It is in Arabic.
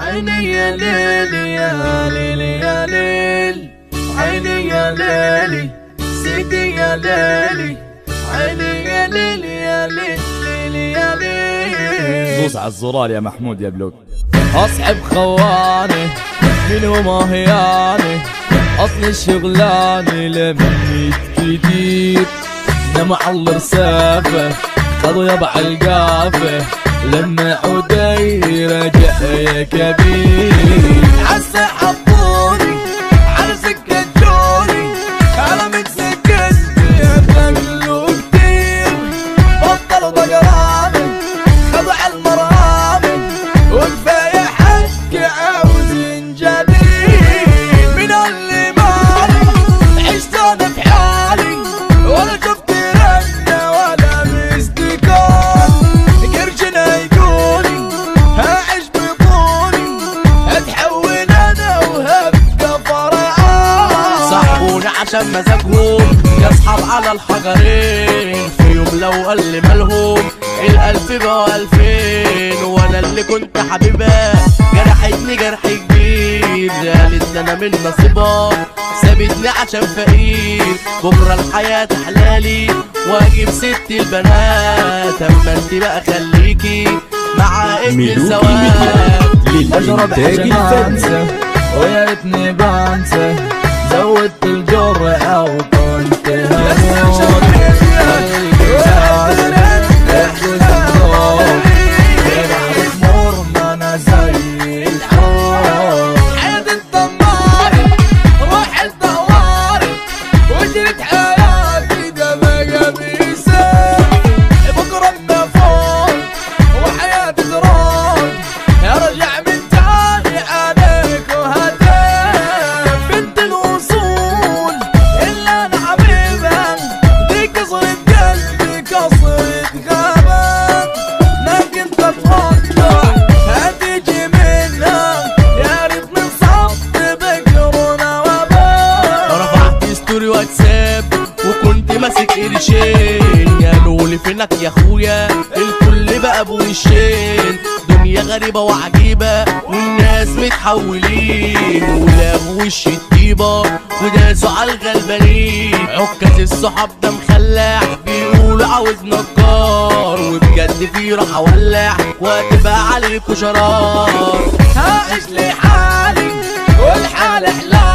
عيني يا ليل يا ليل يا ليل، عيني يا ليلي سيدي يا ليلي، عيني يا ليل يا ليل يا ليل. دوس على الزرار يا محمود يا بلوك. اصحب خواني منهم اهياني، اصل الشغلاني لميت كتير، نمع الرسافة خذوا يبع القافة، لما عدي رجع يا كبير. عسى حطوني على سكة جوني، انا من سكتي ابلوا كتير، بطلوا ضقراني خضع المرامي، وكفاية حق عاوزين جديد. من اللي مالي عشت انا في حالي، ولا شفت رنة ولا مستكان، قرشنا يقولي هعيش بطولي، اتحول انا وهبقى فرعان. صاحبوني عشان مزاجهم يصحب على الحجرين، في يوم لو قل مالهم الألف بقوا ألفين، وانا اللي كنت حبيبها جرحتني جرح كبير، قالت انا من نصيبها سابتني عشان فقير، بكره الحياة حلالي واجيب ست البنات، اما انت بقى خليكي مع ابن الزواج. بشرب عشان انسى ويا ريتني بنسى، زودت الجرعة وكنت هموت. واتساب وكنت ماسك قرشين، قالولي فينك يا اخويا الكل بقى بوشين، دنيا غريبة وعجيبة والناس متحولين، ولابوا وش الطيبة وداسوا على الغلبانين، عكاز الصحاب ده مخلع بيقولوا عاوز نجار، وبجد في راح اولع وهتبقى عليكوا شرار. هعيش لحالي والحال حلال،